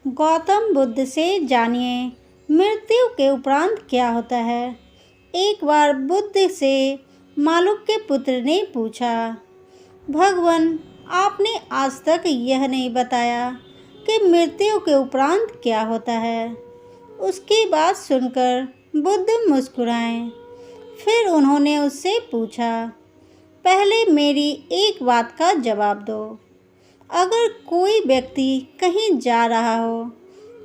गौतम बुद्ध से जानिए मृत्यु के उपरांत क्या होता है। एक बार बुद्ध से मालूक के पुत्र ने पूछा, भगवान, आपने आज तक यह नहीं बताया कि मृत्यु के उपरांत क्या होता है। उसकी बात सुनकर बुद्ध मुस्कुराए। फिर उन्होंने उससे पूछा, पहले मेरी एक बात का जवाब दो। अगर कोई व्यक्ति कहीं जा रहा हो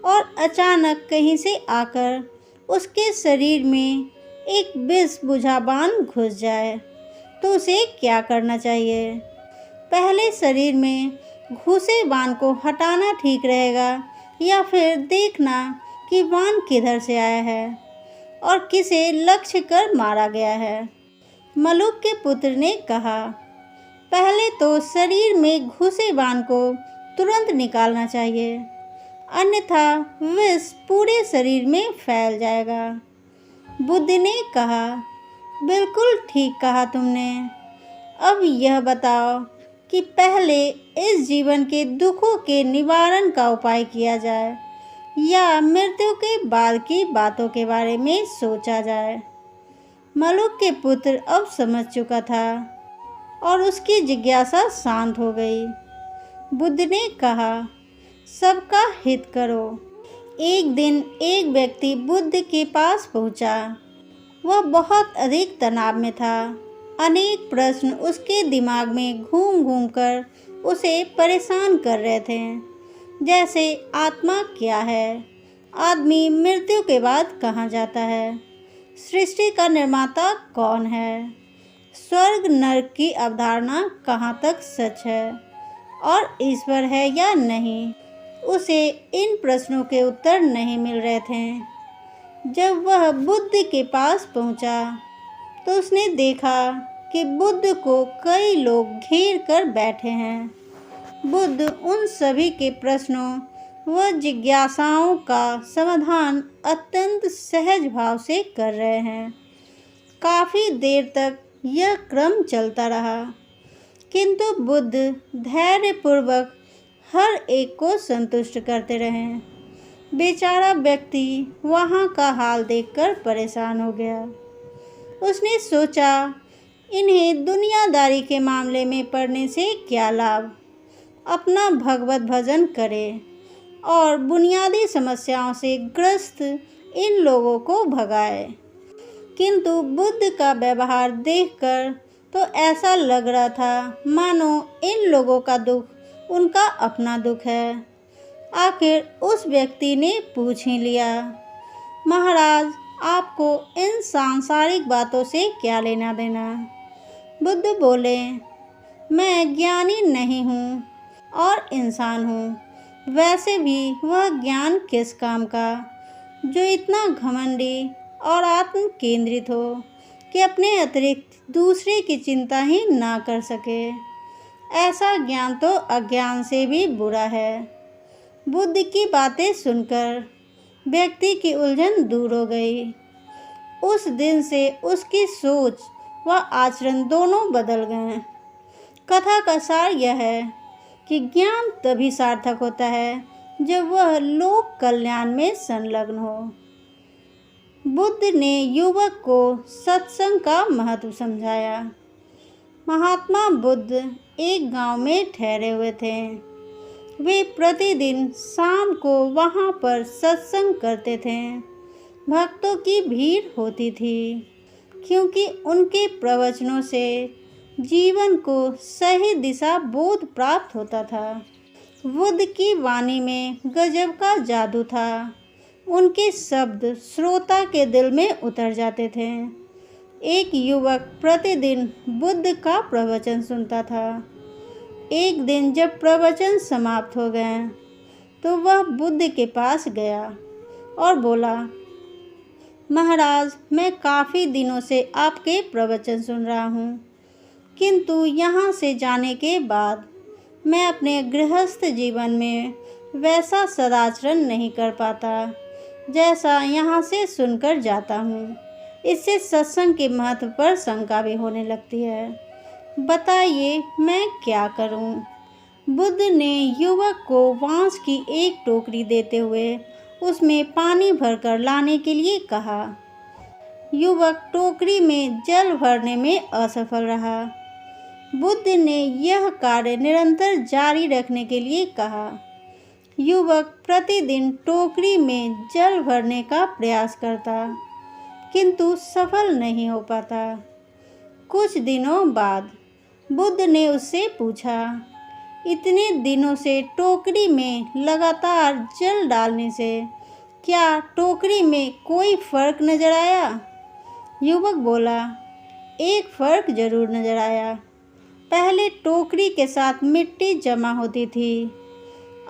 और अचानक कहीं से आकर उसके शरीर में एक विष बुझा बाण घुस जाए तो उसे क्या करना चाहिए? पहले शरीर में घुसे बाण को हटाना ठीक रहेगा या फिर देखना कि बाण किधर से आया है और किसे लक्ष्य कर मारा गया है? मलुक के पुत्र ने कहा, पहले तो शरीर में घुसे बाण को तुरंत निकालना चाहिए, अन्यथा विष पूरे शरीर में फैल जाएगा। बुद्ध ने कहा, बिल्कुल ठीक कहा तुमने। अब यह बताओ कि पहले इस जीवन के दुखों के निवारण का उपाय किया जाए या मृत्यु के बाद की बातों के बारे में सोचा जाए। मलुक के पुत्र अब समझ चुका था और उसकी जिज्ञासा शांत हो गई। बुद्ध ने कहा, सबका हित करो। एक दिन एक व्यक्ति बुद्ध के पास पहुंचा। वह बहुत अधिक तनाव में था। अनेक प्रश्न उसके दिमाग में घूम घूम कर उसे परेशान कर रहे थे, जैसे आत्मा क्या है, आदमी मृत्यु के बाद कहाँ जाता है, सृष्टि का निर्माता कौन है, स्वर्ग नरक की अवधारणा कहाँ तक सच है और ईश्वर है या नहीं। उसे इन प्रश्नों के उत्तर नहीं मिल रहे थे। जब वह बुद्ध के पास पहुंचा तो उसने देखा कि बुद्ध को कई लोग घेर कर बैठे हैं। बुद्ध उन सभी के प्रश्नों व जिज्ञासाओं का समाधान अत्यंत सहज भाव से कर रहे हैं। काफ़ी देर तक यह क्रम चलता रहा, किंतु बुद्ध धैर्यपूर्वक हर एक को संतुष्ट करते रहे। बेचारा व्यक्ति वहाँ का हाल देखकर परेशान हो गया। उसने सोचा, इन्हें दुनियादारी के मामले में पड़ने से क्या लाभ, अपना भगवत भजन करे और बुनियादी समस्याओं से ग्रस्त इन लोगों को भगाए। किंतु बुद्ध का व्यवहार देखकर तो ऐसा लग रहा था मानो इन लोगों का दुख उनका अपना दुख है। आखिर उस व्यक्ति ने पूछ ही लिया, महाराज, आपको इन सांसारिक बातों से क्या लेना देना? बुद्ध बोले, मैं ज्ञानी नहीं हूँ और इंसान हूँ। वैसे भी वह ज्ञान किस काम का, जो इतना घमंडी और आत्म केंद्रित हो कि अपने अतिरिक्त दूसरे की चिंता ही ना कर सके। ऐसा ज्ञान तो अज्ञान से भी बुरा है। बुद्ध की बातें सुनकर व्यक्ति की उलझन दूर हो गई। उस दिन से उसकी सोच व आचरण दोनों बदल गए। कथा का सार यह है कि ज्ञान तभी सार्थक होता है जब वह लोक कल्याण में संलग्न हो। बुद्ध ने युवक को सत्संग का महत्व समझाया। महात्मा बुद्ध एक गांव में ठहरे हुए थे। वे प्रतिदिन शाम को वहां पर सत्संग करते थे। भक्तों की भीड़ होती थी, क्योंकि उनके प्रवचनों से जीवन को सही दिशा बोध प्राप्त होता था। बुद्ध की वाणी में गजब का जादू था। उनके शब्द श्रोता के दिल में उतर जाते थे। एक युवक प्रतिदिन बुद्ध का प्रवचन सुनता था। एक दिन जब प्रवचन समाप्त हो गए तो वह बुद्ध के पास गया और बोला, महाराज, मैं काफ़ी दिनों से आपके प्रवचन सुन रहा हूँ, किंतु यहाँ से जाने के बाद मैं अपने गृहस्थ जीवन में वैसा सदाचरण नहीं कर पाता जैसा यहाँ से सुनकर जाता हूँ। इससे सत्संग के महत्व पर शंका भी होने लगती है। बताइए, मैं क्या करूँ? बुद्ध ने युवक को बांस की एक टोकरी देते हुए उसमें पानी भरकर लाने के लिए कहा। युवक टोकरी में जल भरने में असफल रहा। बुद्ध ने यह कार्य निरंतर जारी रखने के लिए कहा। युवक प्रतिदिन टोकरी में जल भरने का प्रयास करता, किंतु सफल नहीं हो पाता। कुछ दिनों बाद बुद्ध ने उससे पूछा, इतने दिनों से टोकरी में लगातार जल डालने से क्या टोकरी में कोई फर्क नजर आया? युवक बोला, एक फर्क जरूर नजर आया। पहले टोकरी के साथ मिट्टी जमा होती थी,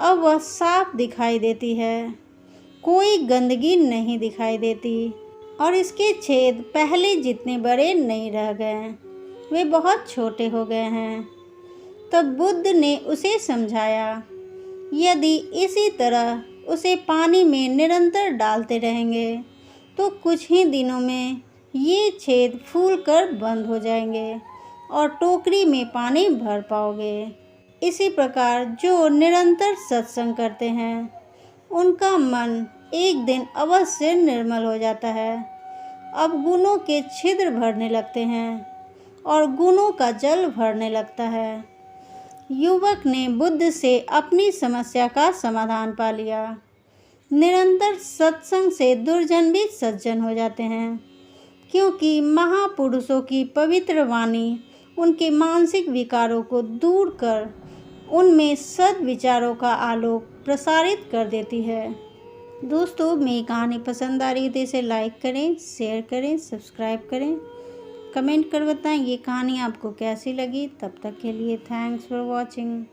अब वह साफ दिखाई देती है, कोई गंदगी नहीं दिखाई देती और इसके छेद पहले जितने बड़े नहीं रह गए, वे बहुत छोटे हो गए हैं। तब बुद्ध ने उसे समझाया, यदि इसी तरह उसे पानी में निरंतर डालते रहेंगे तो कुछ ही दिनों में ये छेद फूलकर बंद हो जाएंगे और टोकरी में पानी भर पाओगे। इसी प्रकार जो निरंतर सत्संग करते हैं उनका मन एक दिन अवश्य निर्मल हो जाता है। अब गुणों के छिद्र भरने लगते हैं और गुणों का जल भरने लगता है। युवक ने बुद्ध से अपनी समस्या का समाधान पा लिया। निरंतर सत्संग से दुर्जन भी सज्जन हो जाते हैं, क्योंकि महापुरुषों की पवित्र वाणी उनके मानसिक विकारों को दूर कर उनमें सद्विचारों का आलोक प्रसारित कर देती है। दोस्तों, मेरी कहानी पसंद आ रही है तो इसे लाइक करें, शेयर करें, सब्सक्राइब करें, कमेंट कर बताएं ये कहानी आपको कैसी लगी। तब तक के लिए थैंक्स फॉर वॉचिंग।